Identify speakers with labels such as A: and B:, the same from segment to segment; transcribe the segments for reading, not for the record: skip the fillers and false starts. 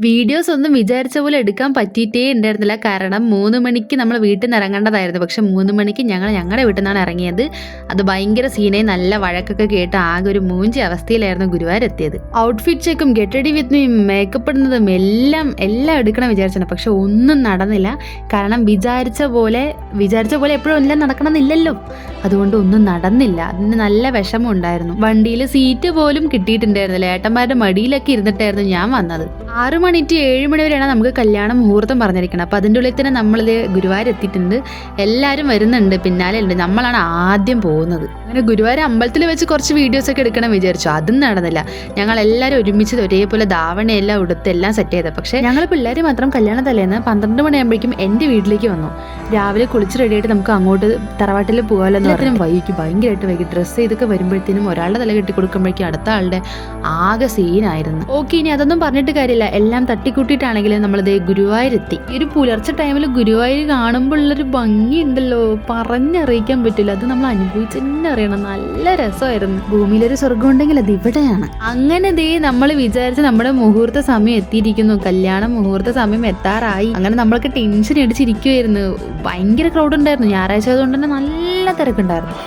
A: Videos ഒന്നും വിചാരിച്ച പോലെ എടുക്കാൻ പറ്റിയിട്ടേ ഉണ്ടായിരുന്നില്ല. കാരണം 3 മണിക്ക് നമ്മൾ വീട്ടിൽ നിന്ന് ഇറങ്ങേണ്ടതായിരുന്നു. പക്ഷെ 3 മണിക്ക് ഞങ്ങളുടെ വീട്ടിൽ നിന്നാണ് ഇറങ്ങിയത്. അത് ഭയങ്കര സീനായി, നല്ല വഴക്കൊക്കെ കേട്ട് ആകെ ഒരു മൂഞ്ചി അവസ്ഥയിലായിരുന്നു ഗുരുവായൂർ എത്തിയത്. ഔട്ട്ഫിറ്റ് ചെക്കും get ready with me makeup ഇടുന്നതും എല്ലാം എടുക്കണം വിചാരിച്ചാണ്. പക്ഷെ ഒന്നും നടന്നില്ല. കാരണം വിചാരിച്ച പോലെ എപ്പോഴും എല്ലാം നടക്കണമെന്നില്ലല്ലോ. അതുകൊണ്ട് ഒന്നും നടന്നില്ല. അതിന് നല്ല വിഷമം ഉണ്ടായിരുന്നു. വണ്ടിയിൽ സീറ്റ് പോലും കിട്ടിയിട്ടുണ്ടായിരുന്നില്ല. ഏട്ടന്മാരുടെ മടിയിലൊക്കെ ഇരുന്നിട്ടായിരുന്നു ഞാൻ വന്നത്. 6 മണി to 7 മണി വരെയാണ് നമുക്ക് കല്യാണം മുഹൂർത്തം പറഞ്ഞിരിക്കണം. അപ്പോൾ അതിൻ്റെ ഉള്ളിൽ തന്നെ നമ്മളിത് ഗുരുവായൂർ എത്തിയിട്ടുണ്ട്. എല്ലാവരും വരുന്നുണ്ട്, പിന്നാലെ ഉണ്ട്. നമ്മളാണ് ആദ്യം പോകുന്നത്. അങ്ങനെ ഗുരുവായൂർ അമ്പലത്തിൽ വെച്ച് കുറച്ച് വീഡിയോസൊക്കെ എടുക്കണം വിചാരിച്ചു. അതും നടന്നില്ല. ഞങ്ങൾ എല്ലാവരും ഒരുമിച്ച് ഒരേപോലെ ധാവണയെല്ലാം ഉടുത്ത് എല്ലാം സെറ്റ് ചെയ്തത്. പക്ഷേ ഞങ്ങൾ പിള്ളേർ മാത്രം കല്യാണം തലേന്ന് 12 മണിയാകുമ്പോഴേക്കും എൻ്റെ വീട്ടിലേക്ക് വന്നു. രാവിലെ കുളിച്ച് റെഡിയായിട്ട് നമുക്ക് അങ്ങോട്ട് തറവാട്ടിൽ പോകാമല്ലോ എന്ന് പറഞ്ഞാൽ ഭയങ്കരമായിട്ട് വൈകി. ഡ്രസ്സ് ചെയ്തൊക്കെ വരുമ്പോഴത്തേനും ഒരാളുടെ തല കെട്ടി കൊടുക്കുമ്പോഴേക്കും അടുത്ത ആളുടെ ആകെ സീനായിരുന്നു. ഓക്കെ, ഇനി അതൊന്നും പറഞ്ഞിട്ട് കാര്യമില്ല. എല്ലാം തട്ടിക്കൂട്ടിയിട്ടാണെങ്കിലും നമ്മളിത് ഗുരുവായൂരെത്തി. ഈ ഒരു പുലർച്ചെ ടൈമിൽ ഗുരുവായൂർ കാണുമ്പോൾ ഉള്ളൊരു ഭംഗി ഉണ്ടല്ലോ, പറഞ്ഞറിയിക്കാൻ പറ്റില്ല. അത് നമ്മൾ അനുഭവിച്ച് തന്നെ അറിയണം. നല്ല രസമായിരുന്നു. ഭൂമിയിലൊരു സ്വർഗം ഉണ്ടെങ്കിൽ അത് ഇവിടെയാണ്. അങ്ങനെ നമ്മൾ വിചാരിച്ച് നമ്മുടെ മുഹൂർത്ത സമയം എത്തിയിരിക്കുന്നു. കല്യാണം മുഹൂർത്ത സമയം എത്താറായി. അങ്ങനെ നമ്മളൊക്കെ ടെൻഷൻ അടിച്ചിരിക്കുമായിരുന്നു. ഭയങ്കര ക്രൗഡ് ഉണ്ടായിരുന്നു. ഞായറാഴ്ച ആയതുകൊണ്ട് തന്നെ നല്ല തിരക്കുണ്ടായിരുന്നു.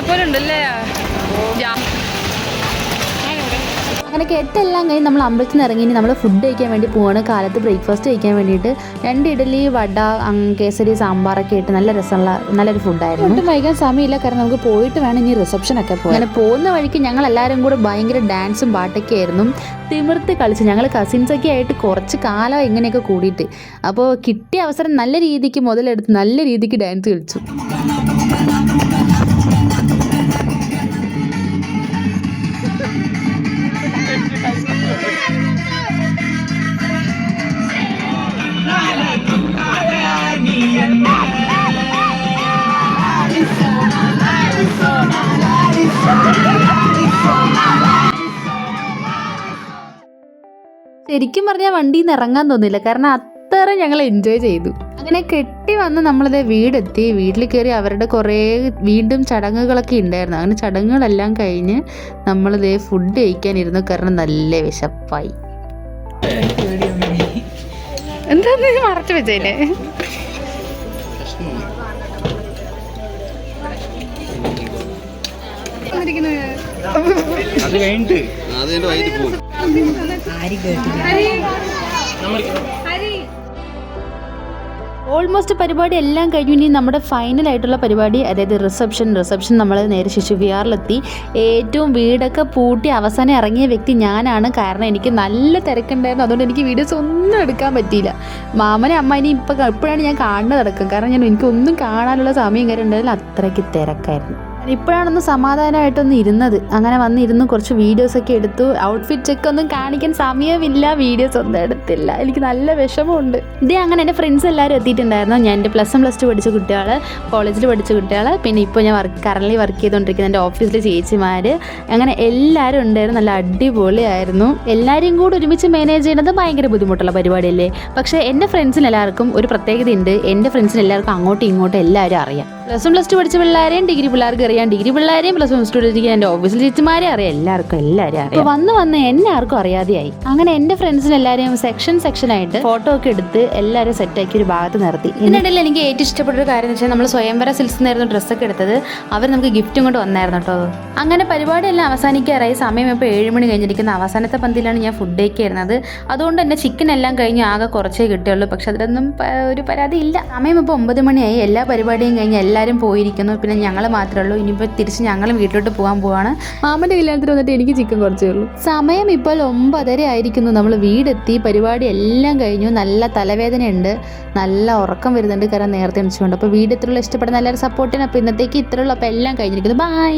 A: പോലെ ഉണ്ടല്ലേ. അങ്ങനെ കെട്ടെല്ലാം കഴിഞ്ഞ് നമ്മൾ അമ്പലത്തിൽ നിന്ന് ഇറങ്ങി നമ്മൾ ഫുഡ് കഴിക്കാൻ വേണ്ടി പോവാണ്. കാലത്ത് ബ്രേക്ക്ഫാസ്റ്റ് കഴിക്കാൻ വേണ്ടിയിട്ട് 2 ഇഡലി, വട, കേസരി, സാമ്പാറൊക്കെ ആയിട്ട് നല്ല രസമുള്ള നല്ലൊരു ഫുഡായിരുന്നു. ഒട്ടും വൈകാൻ സമയമില്ല. കാരണം നമുക്ക് പോയിട്ട് വേണം ഇനി റിസപ്ഷനൊക്കെ പോകാൻ. അങ്ങനെ പോകുന്ന വഴിക്ക് ഞങ്ങൾ എല്ലാവരും കൂടെ ഭയങ്കര ഡാൻസും പാട്ടൊക്കെ ആയിരുന്നു. തിമിർത്ത് കളിച്ച് ഞങ്ങൾ കസിൻസൊക്കെ ആയിട്ട് കുറച്ച് കാലം ഇങ്ങനെയൊക്കെ കൂടിയിട്ട്. അപ്പോൾ കിട്ടിയ അവസരം നല്ല രീതിക്ക് മുതലെടുത്ത് നല്ല രീതിക്ക് ഡാൻസ് കളിച്ചു. ശരിക്കും പറഞ്ഞാൽ വണ്ടിയിൽ നിന്ന് ഇറങ്ങാൻ തോന്നില്ല. കാരണം അത്ര ഞങ്ങൾ എൻജോയ് ചെയ്തു. അങ്ങനെ കെട്ടി വന്ന് നമ്മളിത് വീടെത്തി. വീട്ടിൽ കയറി അവരുടെ കുറേ വീണ്ടും ചടങ്ങുകളൊക്കെ ഉണ്ടായിരുന്നു. അങ്ങനെ ചടങ്ങുകളെല്ലാം കഴിഞ്ഞ് നമ്മളിത് ഫുഡ് കഴിക്കാനിരുന്നു. കാരണം നല്ല വിശപ്പായി. എന്താന്ന് മറച്ചു വെച്ചേനെ.
B: അത് കഴിഞ്ഞിട്ട്
A: ഓൾമോസ്റ്റ് പരിപാടി എല്ലാം കഴിഞ്ഞു. ഇനി നമ്മുടെ ഫൈനലായിട്ടുള്ള പരിപാടി, അതായത് റിസപ്ഷൻ നമ്മൾ നേരെ ശിശുവിഹാറിലെത്തി. ഏറ്റവും വീടൊക്കെ പൂട്ടി അവസാനം ഇറങ്ങിയ വ്യക്തി ഞാനാണ്. കാരണം എനിക്ക് നല്ല തിരക്കുണ്ടായിരുന്നു. അതുകൊണ്ട് എനിക്ക് വീഡിയോസ് ഒന്നും എടുക്കാൻ പറ്റിയില്ല. മാമനെ അമ്മേനെ ഇപ്പോഴാണ് ഞാൻ കാണുന്നത് അടക്കം. കാരണം എനിക്കൊന്നും കാണാനുള്ള സമയം കാര്യം ഉണ്ടായില്ല. അത്രയ്ക്ക് തിരക്കായിരുന്നു. ഇപ്പോഴാണൊന്ന് സമാധാനമായിട്ടൊന്ന് ഇരുന്നത്. അങ്ങനെ വന്നിരുന്നു, കുറച്ച് വീഡിയോസൊക്കെ എടുത്തു. ഔട്ട്ഫിറ്റ് ചെക്ക് ഒന്നും കാണിക്കാൻ സമയമില്ല, വീഡിയോസ് ഒന്നും എടുത്തില്ല. എനിക്ക് നല്ല വിഷമമുണ്ട്. അങ്ങനെ എൻ്റെ ഫ്രണ്ട്സ് എല്ലാവരും എത്തിയിട്ടുണ്ടായിരുന്നു. ഞാൻ എൻ്റെ +1 +2 പഠിച്ച കുട്ടികൾ, കോളേജിൽ പഠിച്ച കുട്ടികൾ, പിന്നെ ഇപ്പോൾ ഞാൻ കറൻലി വർക്ക് ചെയ്തുകൊണ്ടിരിക്കുന്ന എൻ്റെ ഓഫീസിലെ ചേച്ചിമാർ, അങ്ങനെ എല്ലാവരും ഉണ്ടായിരുന്നു. നല്ല അടിപൊളിയായിരുന്നു. എല്ലാവരെയും കൂടി ഒരുമിച്ച് മാനേജ് ചെയ്യുന്നത് ഭയങ്കര ബുദ്ധിമുട്ടുള്ള പരിപാടിയല്ലേ. പക്ഷേ എൻ്റെ ഫ്രണ്ട്സിന് എല്ലാവർക്കും ഒരു പ്രത്യേകതയുണ്ട്. എൻ്റെ ഫ്രണ്ട്സിന് എല്ലാവർക്കും അങ്ങോട്ടും ഇങ്ങോട്ടും എല്ലാവരും അറിയാം. പ്ലസ് 1 പ്ലസ് 2 പഠിച്ച പിള്ളേരെയും ഡിഗ്രി പിള്ളേർക്ക് അറിയാം, ഡിഗ്രി പിള്ളേരെയും പ്ലസ് 1 പ്ലസ് 2 പഠിച്ചിരിക്കാൻ എൻ്റെ ഓഫീസിൽ ചേച്ചിമാരെ അറിയാം, എല്ലാവരും അറിയാം. അപ്പോൾ വന്ന് എന്നെ ആർക്കും അറിയാതെയായി. അങ്ങനെ എൻ്റെ ഫ്രണ്ട്സിന് എല്ലാവരെയും സെക്ഷനായിട്ട് ഫോട്ടോ ഒക്കെ എടുത്ത് എല്ലാവരും സെറ്റാക്കി ഒരു ഭാഗത്ത് നിർത്തി. ഇതിനിടയിൽ എനിക്ക് ഏറ്റവും ഇഷ്ടപ്പെട്ട ഒരു കാര്യം എന്ന് വെച്ചാൽ നമ്മൾ സ്വയംവര സിൽക്സ് നിന്നായിരുന്നു ഡ്രസ്സൊക്കെ എടുത്തത്. അവർ നമുക്ക് ഗിഫ്റ്റും കൊണ്ട് വന്നായിരുന്നു കേട്ടോ. അങ്ങനെ പരിപാടിയെല്ലാം അവസാനിക്കാറായി. സമയം ഇപ്പോൾ 7 മണി കഴിഞ്ഞിരിക്കുന്ന അവസാനത്തെ പന്തിയിലാണ് ഞാൻ ഫുഡ് കഴിക്കുന്നത്. അതുകൊണ്ട് തന്നെ ചിക്കൻ എല്ലാം കഴിഞ്ഞ് ആകെ കുറച്ചേ കിട്ടുള്ളൂ. പക്ഷെ അതിലൊന്നും ഒരു പരാതി ഇല്ല. സമയം ഇപ്പോൾ 9 മണിയായി. എല്ലാ പരിപാടിയും കഴിഞ്ഞ് എല്ലാവരും പോയിരിക്കുന്നു. പിന്നെ ഞങ്ങൾ മാത്രമേ ഉള്ളൂ. ഇനിയിപ്പോൾ തിരിച്ച് ഞങ്ങളും വീട്ടിലോട്ട് പോകാൻ പോവാണ്. മാമൻ്റെ കല്യാണത്തിന് വന്നിട്ട് എനിക്ക് ചിക്കൻ കുറച്ചേ ഉള്ളൂ. സമയം ഇപ്പോൾ 9:30 ആയിരിക്കുന്നു. നമ്മൾ വീടെത്തി, പരിപാടി എല്ലാം കഴിഞ്ഞു. നല്ല തലവേദനയുണ്ട്, നല്ല ഉറക്കം വരുന്നുണ്ട്, കാരണം നേരത്തെ എണിച്ചുകൊണ്ട്. അപ്പോൾ വീട് ഇത്രയുള്ള ഇഷ്ടപ്പെടുന്ന എല്ലാവരും സപ്പോർട്ടിന്. അപ്പോൾ ഇന്നത്തേക്ക് ഇത്രയുള്ള. അപ്പോൾ എല്ലാം കഴിഞ്ഞിരിക്കുന്നു. ബൈ.